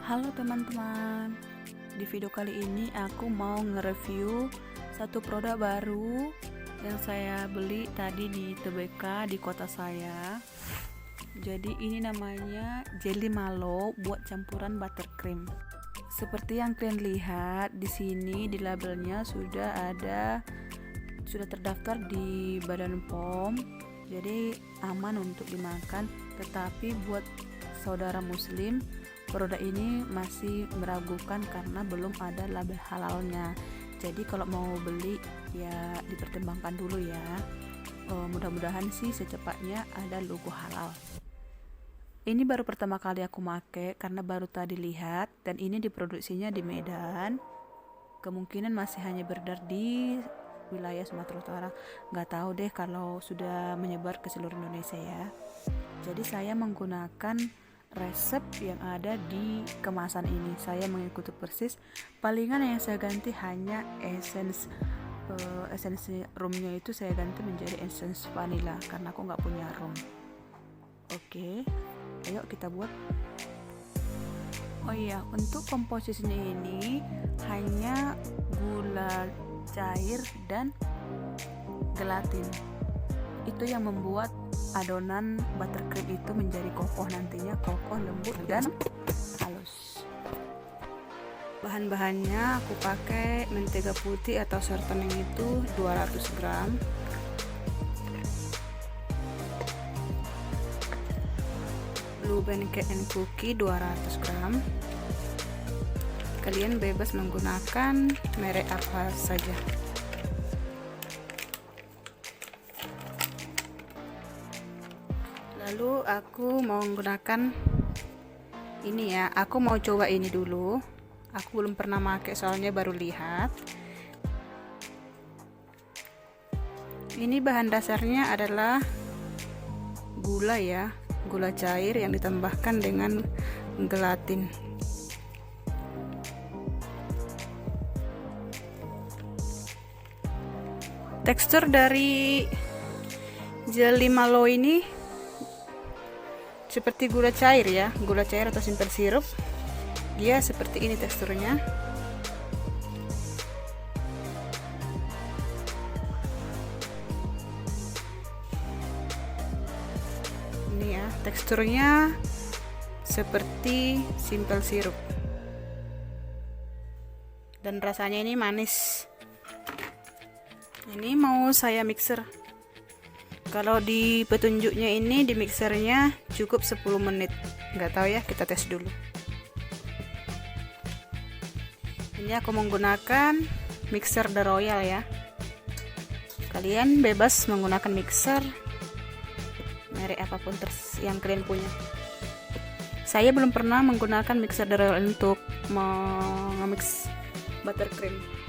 Halo teman-teman, di video kali ini aku mau nge-review satu produk baru yang saya beli tadi di TBK di kota saya. Jadi ini namanya Jelly Mallow buat campuran buttercream. Seperti yang kalian lihat di sini di labelnya sudah terdaftar di Badan POM. Jadi aman untuk dimakan, tetapi buat saudara muslim produk ini masih meragukan karena belum ada label halalnya. Jadi kalau mau beli ya dipertimbangkan dulu ya. Mudah-mudahan sih secepatnya ada logo halal. Ini baru pertama kali aku make karena baru tadi lihat, dan ini diproduksinya di Medan. Kemungkinan masih hanya beredar di wilayah Sumatera Utara. Nggak tahu deh kalau sudah menyebar ke seluruh Indonesia ya. Jadi saya menggunakan resep yang ada di kemasan ini. Saya mengikuti persis. Palingan yang saya ganti hanya essence rumnya itu saya ganti menjadi essence vanilla karena aku nggak punya rum. Oke, ayo kita buat. Oh iya, untuk komposisinya ini hanya gula cair dan gelatin. Itu yang membuat adonan buttercream itu menjadi kokoh, nantinya kokoh, lembut dan halus. Bahan-bahannya aku pakai mentega putih atau shortening itu 200 gram, blue band cake and cookie 200 gram. Kalian bebas menggunakan merek apa saja. Lalu aku mau menggunakan ini ya, aku mau coba ini dulu. Aku belum pernah pakai soalnya baru lihat. Ini bahan dasarnya adalah gula ya, gula cair yang ditambahkan dengan gelatin. Tekstur dari Jelly Mallow ini seperti gula cair ya, gula cair atau simple sirup. Dia seperti ini teksturnya. Ini ya, teksturnya seperti simple sirup. Dan rasanya ini manis. Ini mau saya mixer. Kalau di petunjuknya ini di mixernya cukup 10 menit. Nggak tahu ya, kita tes dulu. Ini aku menggunakan mixer The Royal ya. Kalian bebas menggunakan mixer merek apapun yang kalian punya. Saya belum pernah menggunakan mixer The Royal untuk mix buttercream.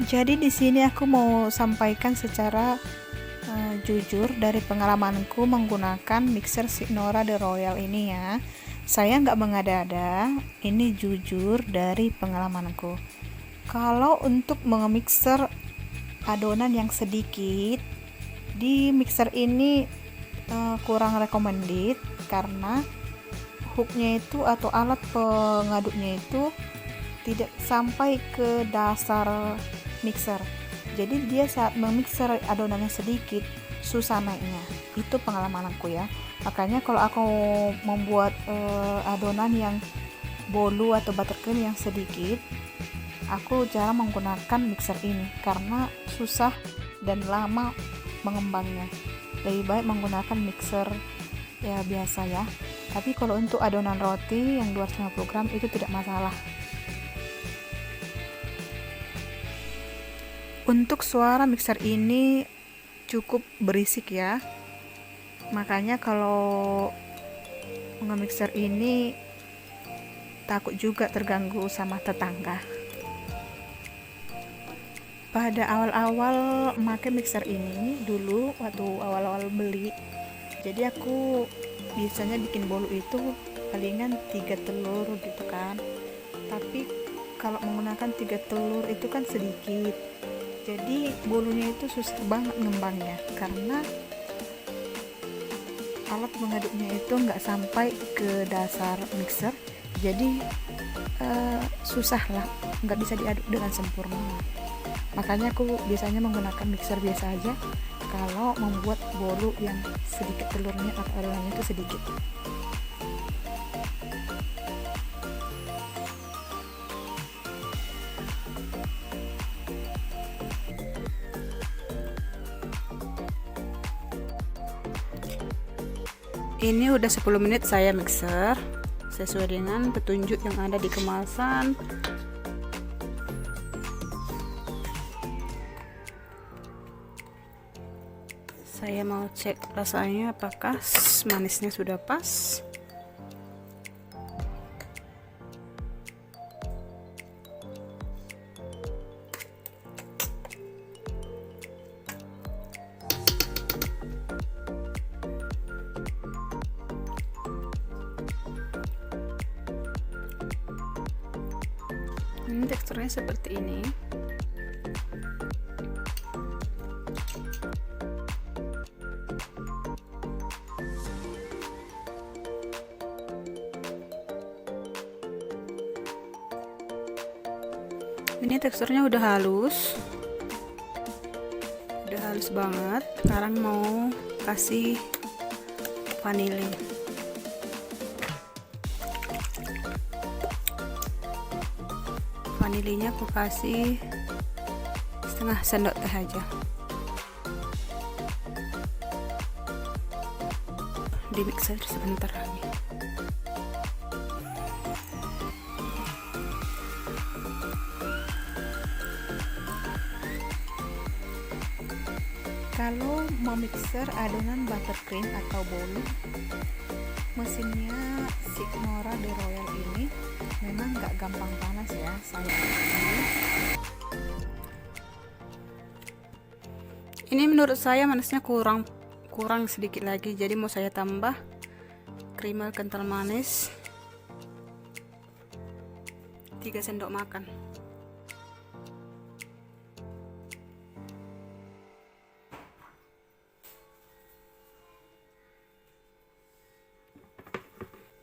Jadi di sini aku mau sampaikan secara jujur dari pengalamanku menggunakan mixer Signora The Royal ini ya. Saya nggak mengada-ada, ini jujur dari pengalamanku. Kalau untuk memixer adonan yang sedikit di mixer ini kurang recommended karena hooknya itu atau alat pengaduknya itu tidak sampai ke dasar mixer. Jadi dia saat memixer adonannya sedikit susah naiknya. Itu pengalaman aku ya. Makanya kalau aku membuat adonan yang bolu atau buttercream yang sedikit, aku jarang menggunakan mixer ini karena susah dan lama mengembangnya. Lebih baik menggunakan mixer ya biasa ya. Tapi kalau untuk adonan roti yang 250 gram itu tidak masalah. Untuk suara mixer ini cukup berisik ya, makanya kalau nge-mixer ini takut juga terganggu sama tetangga. Pada awal-awal pakai mixer ini dulu, waktu awal-awal beli, jadi aku biasanya bikin bolu itu palingan 3 telur gitu kan. Tapi kalau menggunakan 3 telur itu kan sedikit, jadi bolunya itu susah banget ngembangnya karena alat mengaduknya itu nggak sampai ke dasar mixer, jadi susah lah, nggak bisa diaduk dengan sempurna. Makanya aku biasanya menggunakan mixer biasa aja kalau membuat bolu yang sedikit telurnya atau adonannya itu sedikit. Ini udah 10 menit saya mixer sesuai dengan petunjuk yang ada di kemasan. Saya mau cek rasanya apakah manisnya sudah pas. Ini teksturnya seperti ini. Ini teksturnya udah halus banget. Sekarang mau kasih vanili. Vanilinya aku kasih setengah sendok teh aja. Di mixer sebentar lagi. Kalau mau mixer adonan buttercream atau bolu, mesinnya Signora De Royal ini memang nggak gampang panas ya, saya akui. Ini menurut saya panasnya kurang sedikit lagi, jadi mau saya tambah krimer kental manis 3 sendok makan.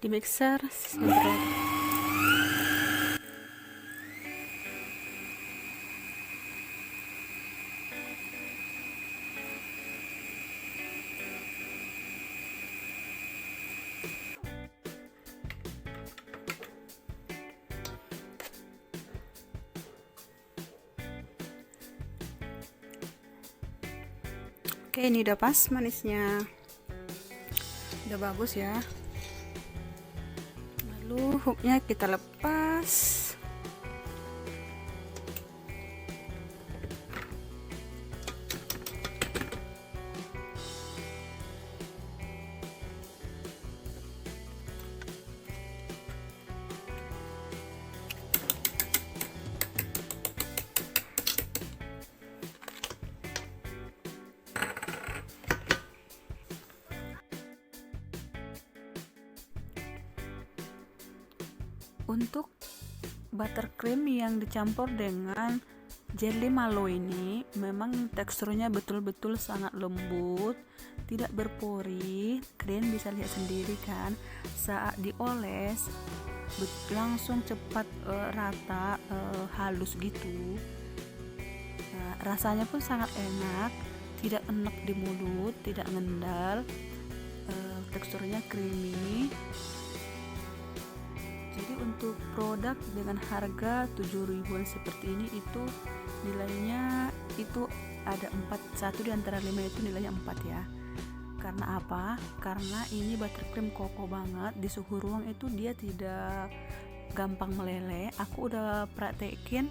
Di mixer sebentar lagi. Oke, ini udah pas manisnya, udah bagus ya. Lalu hooknya kita lepas. Untuk buttercream yang dicampur dengan jelly Malo ini memang teksturnya betul-betul sangat lembut, tidak berpori. Kalian bisa lihat sendiri kan, saat dioles langsung cepat rata, halus gitu. Nah, rasanya pun sangat enak, tidak enak di mulut, tidak ngendal, teksturnya creamy. Jadi untuk produk dengan harga 7 ribuan seperti ini itu nilainya itu ada 4, satu di antara 5 itu nilainya 4 ya. Karena apa? Karena ini buttercream kokoh banget, di suhu ruang itu dia tidak gampang meleleh. Aku udah praktekin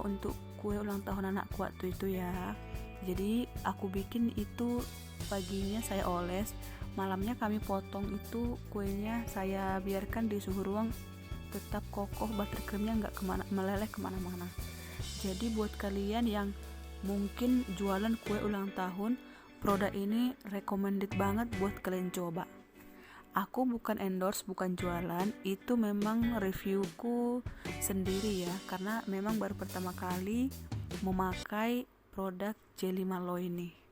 untuk kue ulang tahun anakku waktu itu ya. Jadi aku bikin itu, paginya saya oles, malamnya kami potong itu kuenya, saya biarkan di suhu ruang tetap kokoh, buttercreamnya nggak meleleh kemana-mana. Jadi buat kalian yang mungkin jualan kue ulang tahun, produk ini recommended banget buat kalian coba. Aku bukan endorse, bukan jualan, itu memang reviewku sendiri ya, karena memang baru pertama kali memakai produk Jelly Mallow ini.